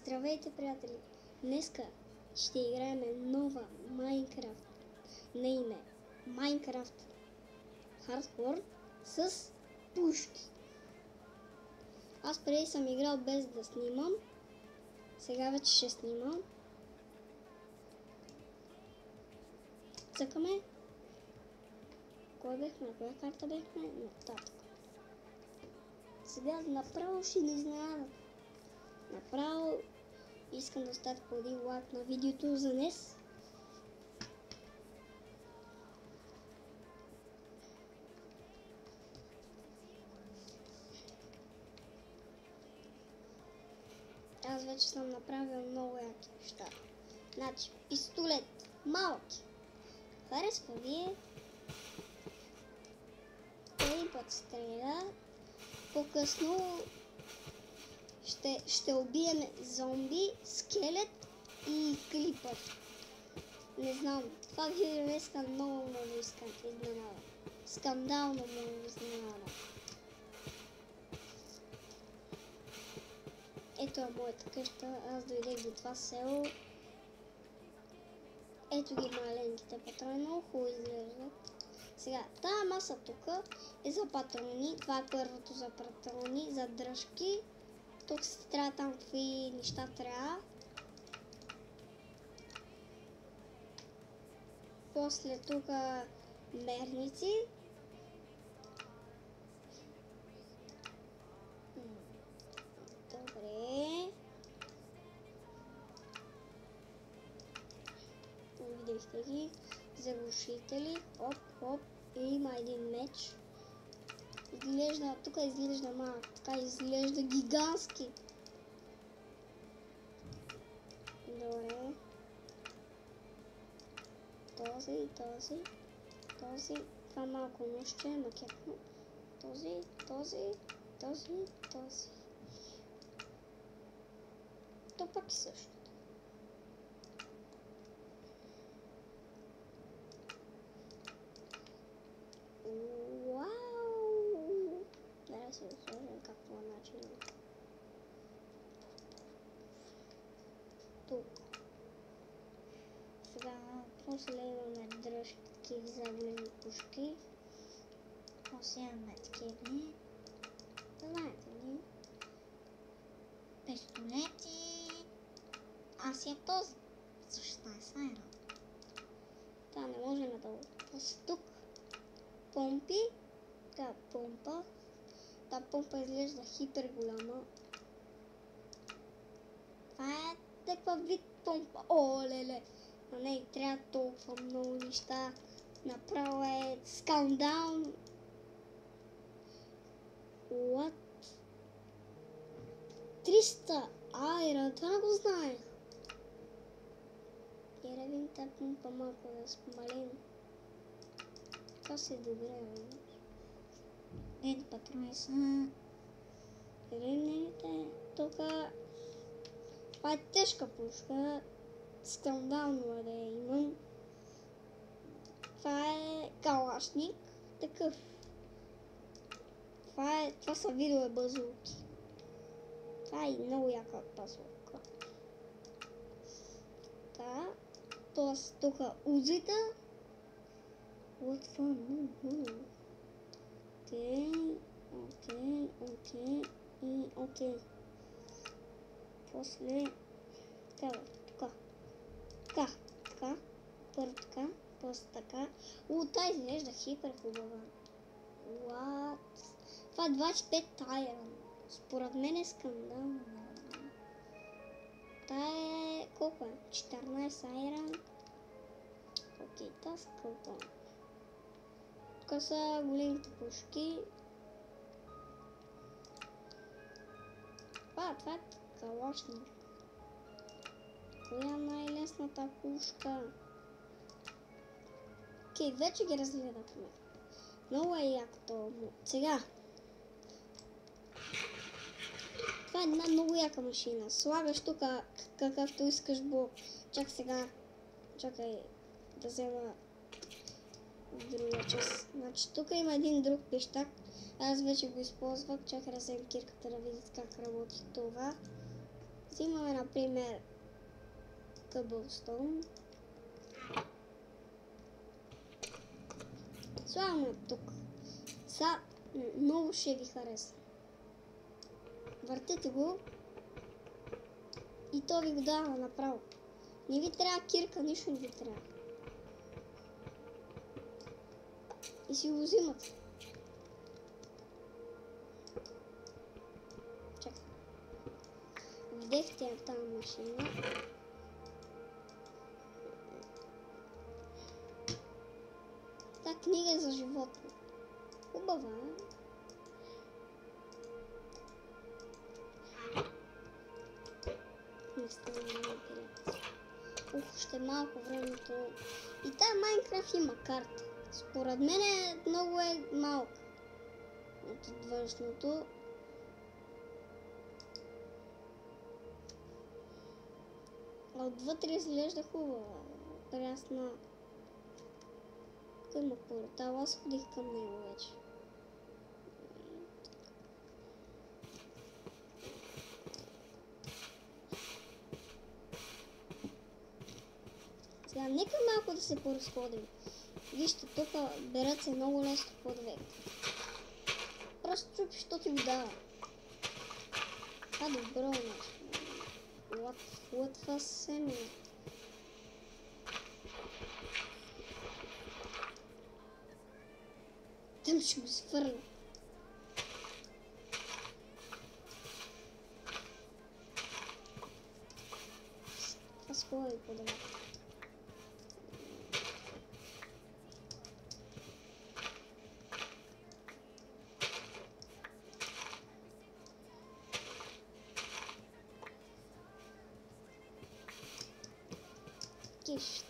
Здравейте, приятели! Днеска ще играем нова Майнкрафт на име Майнкрафт Хардкор с пушки. Аз преди съм играл без да снимам, сега вече ще снимам. Цъкаме. Кой бехме? Коя карта бехме? Нататък. Сега направо ще ни изненадат. Направо искам да оставя по един лайк на видеото за днес. Аз вече съм направил много яки неща. Значи, пистолет, малки. Харесва ви. Един път стреля. По-късно ще убием зомби, скелет и клипър. Не знам. Това видео днеска много искам изненада. Скандално много изненада. Ето е моята къща. Аз дойдех до това село. Ето ги маленьките патрони. Много хубаво изглеждат. Сега, тази маса тук е за патрони. Това е първото за патрони, за дръжки. Тук си трябва там какви неща трябва. После тук мерници. Добре. Видяхте ги. Заглушители. Оп, оп. И има един меч. Изглежда, тук изглежда малък, така изглежда гигантски. Добре. Този. Това малко нощче, макетно. Този. То пак е също. Вау! Да се сложим какво начин. Тук. Сега после имаме дръжки за големи пушки. После имаме такива. Знаете ли? Пистолети. Аз я този. За 16 евро. Да, не можем да го. После тук. Помпи. Така помпа. Та помпа изглежда хипер голяма. Това е такъв вид помпа. О, леле! На нея трябва толкова много неща. Направо е скандал. What? 300 айра, това не го знаех. И ревим тази помпа малко да спомалим. Това се добре, Ето патрони са. Ремнените. Тук. Това е тежка пушка. Скандално е да я имам. Това е калашник. Такъв. Това са видове базулки. Това е много яка базулка. Да. Тук узита. What fun. Окей. После така. Първо така, после така. Та изглежда хипер хубава. What? Това е 25 айрон. Според мен е скандално. Та е колко е? 14 айрон. Окей, та скълпа. Тук са големите пушки. Това е калашник. Коя е най-лесната пушка? Окей, вече ги разгледахме. Много е якото. Сега. Това е една много яка машина. Слагаш тук какъвто искаш блок. Чак сега. Чакай да взема друга част. Значи тук има един друг пещак. Аз вече го използвах. Чакай да взем кирката да видите как работи това. Имаме, например, Cobblestone. Слагаме тук. Сега много ще ви хареса. Въртете го и то ви го дава направо. Не ви трябва кирка, нищо не ви трябва. И си го взимате. Чакай. Вдехте я тази машина. Та книга е за животно. Хубава, не става много интересно. Ще малко времето. И тая Майнкрафт има карта. Според мен много е малка. От външното. Отвътре изглежда хубава. Прясна. Тук има портал. Аз ходих към него вече. Сега, нека малко да се поразходим. Вижте, тук берат се много лесно под век. Просто чупиш, що ти го дава. Това добро нещо. Лътва се ми. Там ще го свърля. Това скоро ви подава. Киш.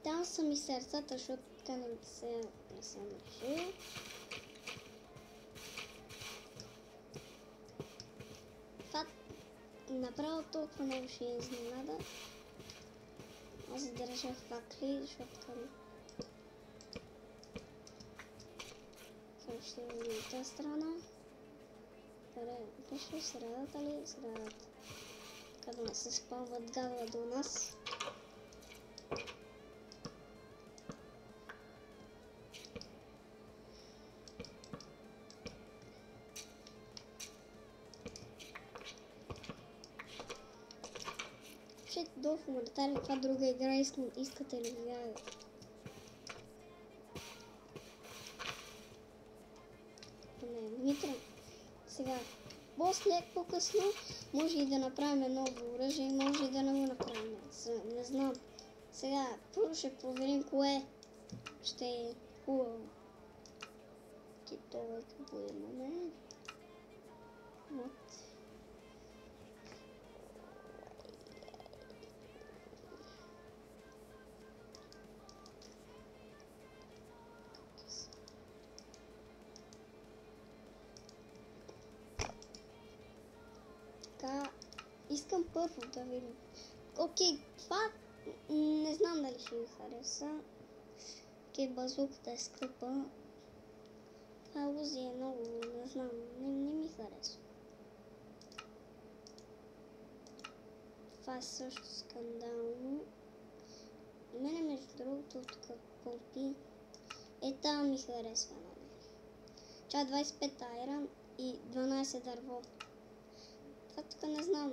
Там са ми сърцата, защото така не съм решил. Това направо толкова много ще я изненада. Аз държа факли, защото към... Сега ще видим тази страна. Беше средата ли? Средата. Така да не се спалват гавла до нас. Ще долу в коментари каква друга игра искате ли играе. Митра. Сега, после, по-късно, може и да направим ново оръжие, може и да не го направим. Не знам. Сега, първо ще проверим кое ще е хубаво. Китове какво имаме. Вот. Така, искам първо да видим. Окей, това не знам дали ще ви хареса. Окей, базуката е скъпа. Това лузи е много, не знам, не ми харесва. Това е също скандално. Мене между другото тук помпи. Там ми харесва на мен. Ча 25 айран и 12 дърво. Това тук не знам.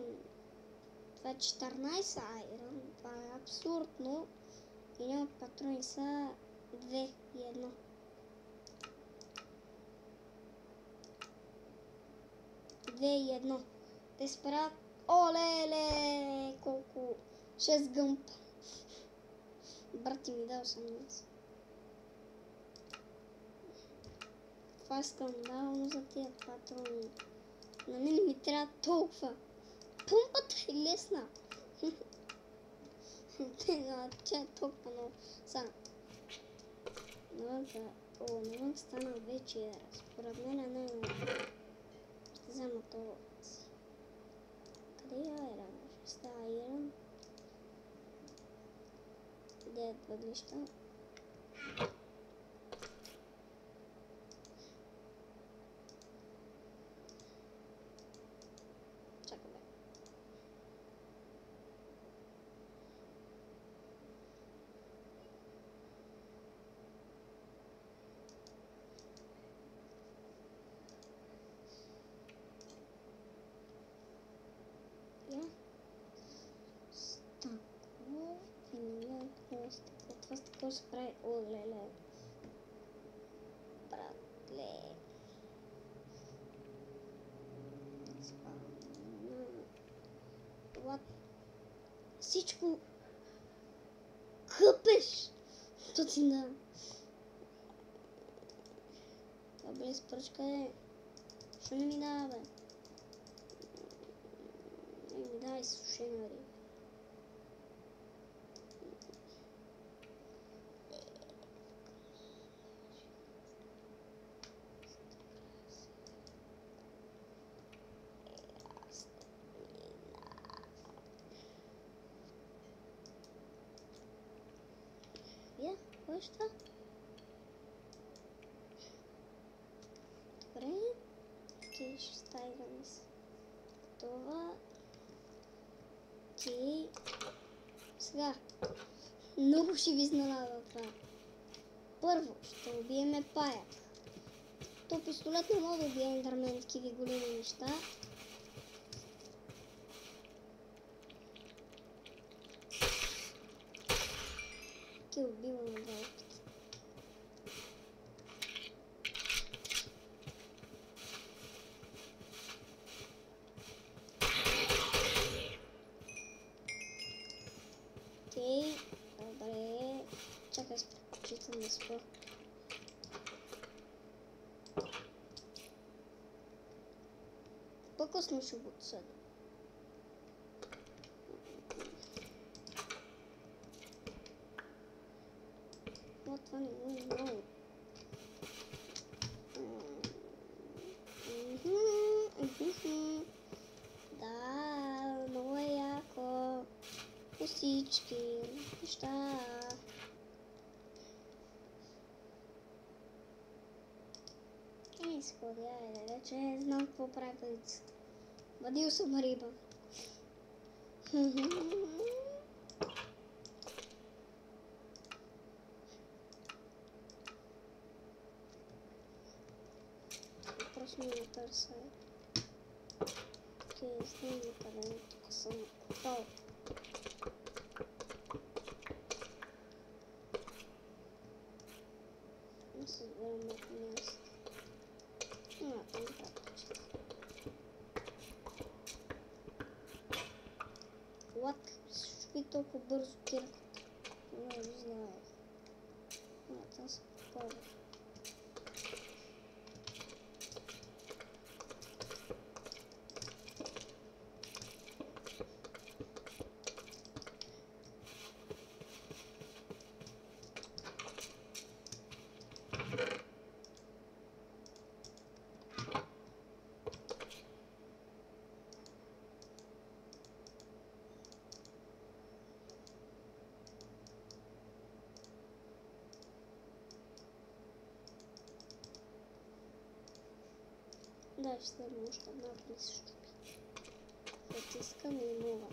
Това е 14 айрон. Това е абсурдно. И няма патрони са 2 и 1. И 1. Те спрят. Оле-ле! Колко? 6 гъмпа. Брат ми дал 18. Това е скандално за тия патрони. На мен ми трябва толкова. Помпата е лесна. Тя е толкова много. Сега. Навън стана вече. Според мен не е много. Ще взема това. Къде е айран? Ще става айран. Къде е въглища? то се прави? О, леле. Братле. What? Всичко къпеш. То ти на... Това близ пръчка е. Що не ми дава, бе? Не ми дай сушена риба. Я, кое що? Добре. Окей, ще ставим с това. Окей. Сега. Много ще ви изненада това. Първо ще убиеме паяк. То пистолет не мога да убие ендърмен, такива големи неща. Окей, убивам на два опита. Окей, добре. Чакай с предпочитам да спа. По-късно ще го отсъда. Вот това не го е много. Да, много е яко. По всички неща. Изходи, айде, вече знам какво прави пъдицата. Вадил съм риба. Просто ми натърся. Окей, знам къде е. Тук съм купал. Не се избирам малко място. Там практически. What? Защо ви толкова бързо кирката? Не знаех. Това се попава. Да, ще следва още една да се щупи. Натискам и мога.